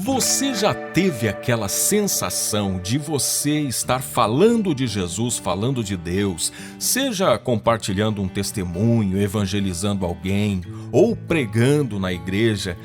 Você já teve aquela sensação de você estar falando de Jesus, falando de Deus, seja compartilhando um testemunho, evangelizando alguém ou pregando na igreja,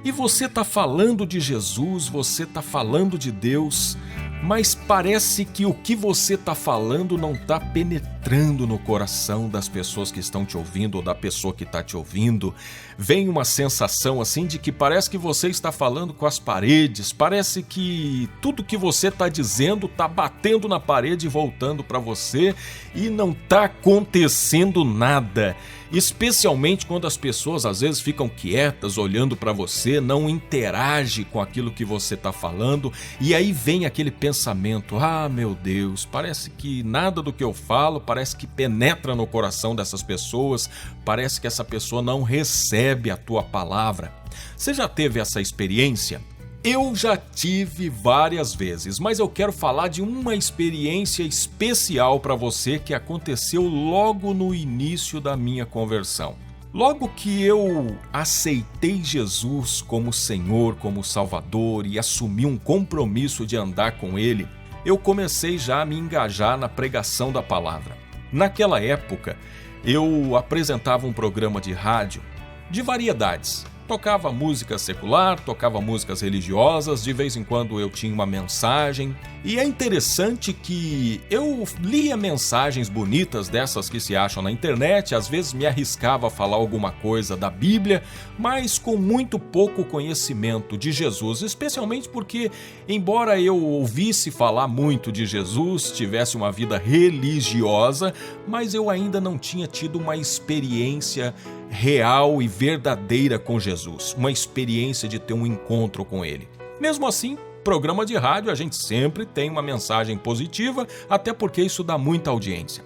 e você está falando de Jesus, você está falando de Deus, mas parece que o que você está falando não está penetrando no coração das pessoas que estão te ouvindo ou da pessoa que está te ouvindo. Vem uma sensação assim de que parece que você está falando com as paredes, parece que tudo que você está dizendo está batendo na parede e voltando para você e não está acontecendo nada. Especialmente quando as pessoas às vezes ficam quietas olhando para você, não interagem com aquilo que você está falando, e aí vem aquele pensamento: ah, meu Deus, parece que nada do que eu falo parece que penetra no coração dessas pessoas, parece que essa pessoa não recebe a tua palavra. Você já teve essa experiência? Eu já tive várias vezes, mas eu quero falar de uma experiência especial para você que aconteceu logo no início da minha conversão. Logo que eu aceitei Jesus como Senhor, como Salvador e assumi um compromisso de andar com Ele, eu comecei já a me engajar na pregação da palavra. Naquela época, eu apresentava um programa de rádio de variedades. Tocava música secular, tocava músicas religiosas, de vez em quando eu tinha uma mensagem. E é interessante que eu lia mensagens bonitas dessas que se acham na internet, às vezes me arriscava a falar alguma coisa da Bíblia, mas com muito pouco conhecimento de Jesus, especialmente porque, embora eu ouvisse falar muito de Jesus, tivesse uma vida religiosa, mas eu ainda não tinha tido uma experiência real e verdadeira com Jesus, uma experiência de ter um encontro com Ele. Mesmo assim, programa de rádio a gente sempre tem uma mensagem positiva, até porque isso dá muita audiência.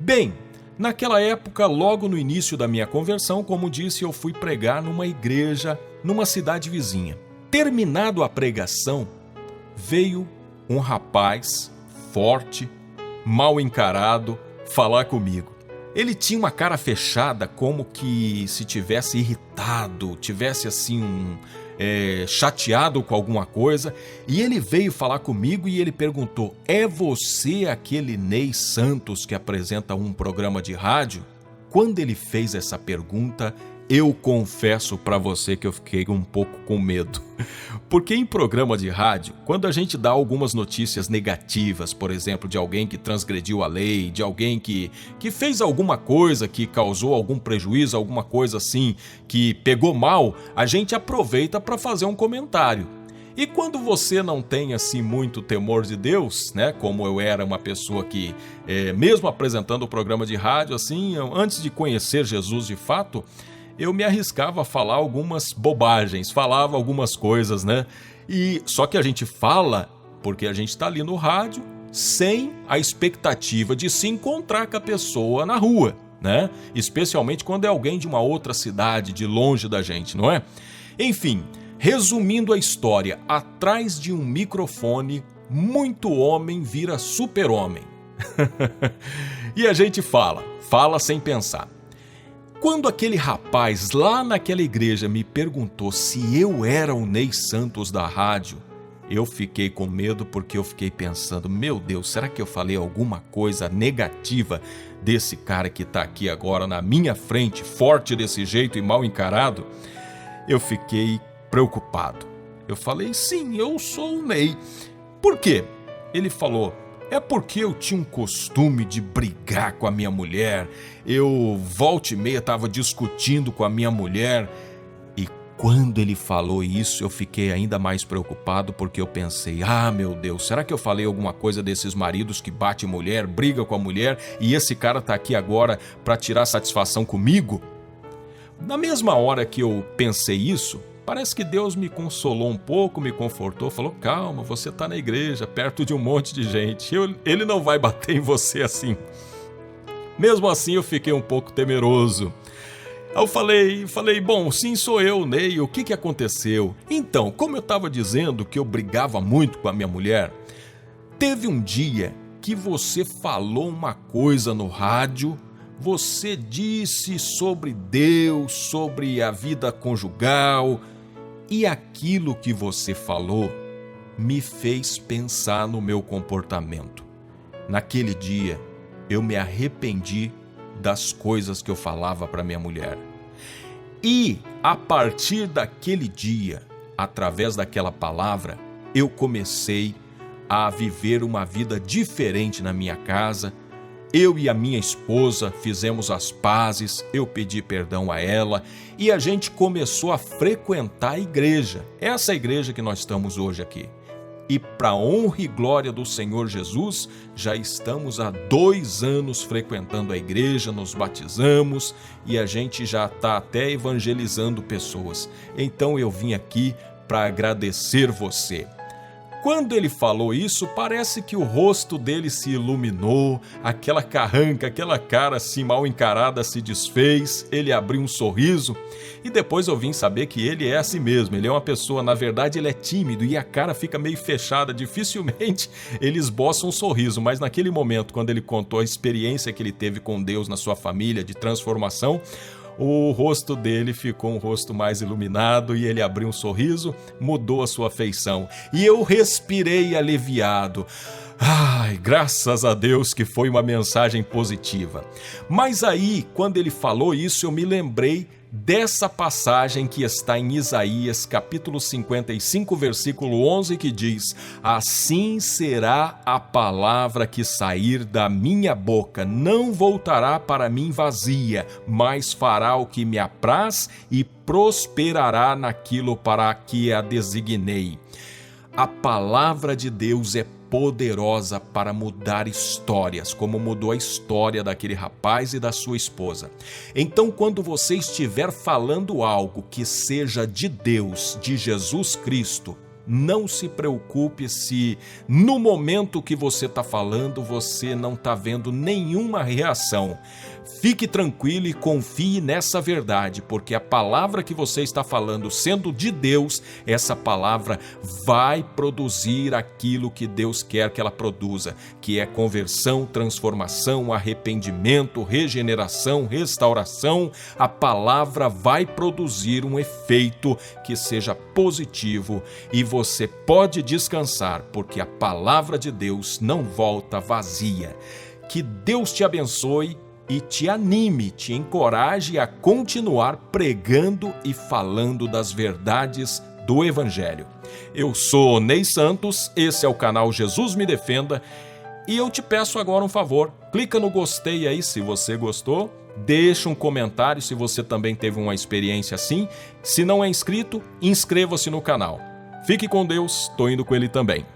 Bem, naquela época, logo no início da minha conversão, como disse, eu fui pregar numa igreja, numa cidade vizinha. Terminado a pregação, veio um rapaz forte, mal encarado, falar comigo. Ele tinha uma cara fechada, como que se tivesse irritado, tivesse assim chateado com alguma coisa, e ele veio falar comigo e ele perguntou: é você aquele Ney Santos que apresenta um programa de rádio? Quando ele fez essa pergunta, eu confesso para você que eu fiquei um pouco com medo. Porque em programa de rádio, quando a gente dá algumas notícias negativas, por exemplo, de alguém que transgrediu a lei, de alguém que fez alguma coisa que causou algum prejuízo, alguma coisa assim, que pegou mal, a gente aproveita para fazer um comentário. E quando você não tem assim muito temor de Deus, né, como eu era uma pessoa que, mesmo apresentando o programa de rádio, assim, antes de conhecer Jesus de fato, eu me arriscava a falar algumas bobagens, falava algumas coisas, né? E só que a gente fala porque a gente está ali no rádio sem a expectativa de se encontrar com a pessoa na rua, né? Especialmente quando é alguém de uma outra cidade, de longe da gente, não é? Enfim, resumindo a história, atrás de um microfone, muito homem vira super-homem. E a gente fala sem pensar. Quando aquele rapaz lá naquela igreja me perguntou se eu era o Ney Santos da rádio, eu fiquei com medo porque eu fiquei pensando: meu Deus, será que eu falei alguma coisa negativa desse cara que está aqui agora na minha frente, forte desse jeito e mal encarado? Eu fiquei preocupado. Eu falei: sim, eu sou o Ney. Por quê? Ele falou: é porque eu tinha um costume de brigar com a minha mulher. Eu, volta e meia, estava discutindo com a minha mulher. E quando ele falou isso, eu fiquei ainda mais preocupado, porque eu pensei: ah, meu Deus, será que eu falei alguma coisa desses maridos que bate mulher, briga com a mulher, e esse cara está aqui agora para tirar satisfação comigo? Na mesma hora que eu pensei isso, parece que Deus me consolou um pouco, me confortou, falou: calma, você está na igreja, perto de um monte de gente, ele não vai bater em você assim. Mesmo assim eu fiquei um pouco temeroso. Eu falei, bom, sim, sou eu, Ney, o que aconteceu? Então, como eu estava dizendo que eu brigava muito com a minha mulher, teve um dia que você falou uma coisa no rádio, você disse sobre Deus, sobre a vida conjugal, E aquilo que você falou me fez pensar no meu comportamento. Naquele dia, eu me arrependi das coisas que eu falava para minha mulher. E, a partir daquele dia, através daquela palavra, eu comecei a viver uma vida diferente na minha casa. Eu e a minha esposa fizemos as pazes, eu pedi perdão a ela e a gente começou a frequentar a igreja. Essa igreja que nós estamos hoje aqui. E para honra e glória do Senhor Jesus, já estamos há 2 anos frequentando a igreja, nos batizamos e a gente já está até evangelizando pessoas. Então eu vim aqui para agradecer você. Quando ele falou isso, parece que o rosto dele se iluminou, aquela carranca, aquela cara assim mal encarada se desfez, ele abriu um sorriso e depois eu vim saber que ele é assim mesmo, ele é uma pessoa, na verdade ele é tímido e a cara fica meio fechada, dificilmente ele esboça um sorriso, mas naquele momento, quando ele contou a experiência que ele teve com Deus na sua família de transformação, o rosto dele ficou um rosto mais iluminado e ele abriu um sorriso, mudou a sua feição. E eu respirei aliviado. Ai, graças a Deus que foi uma mensagem positiva. Mas aí, quando ele falou isso, eu me lembrei dessa passagem que está em Isaías, capítulo 55, versículo 11, que diz: assim será a palavra que sair da minha boca, não voltará para mim vazia, mas fará o que me apraz e prosperará naquilo para que a designei. A palavra de Deus é poderosa para mudar histórias, como mudou a história daquele rapaz e da sua esposa. Então, quando você estiver falando algo que seja de Deus, de Jesus Cristo, não se preocupe se no momento que você está falando você não está vendo nenhuma reação. Fique tranquilo e confie nessa verdade, porque a palavra que você está falando, sendo de Deus, essa palavra vai produzir aquilo que Deus quer que ela produza, que é conversão, transformação, arrependimento, regeneração, restauração. A palavra vai produzir um efeito que seja positivo e você pode descansar, porque a palavra de Deus não volta vazia. Que Deus te abençoe e te anime, te encoraje a continuar pregando e falando das verdades do Evangelho. Eu sou Ney Santos, esse é o canal Jesus Me Defenda e eu te peço agora um favor, clica no gostei aí se você gostou, deixa um comentário se você também teve uma experiência assim, se não é inscrito, inscreva-se no canal. Fique com Deus, tô indo com ele também.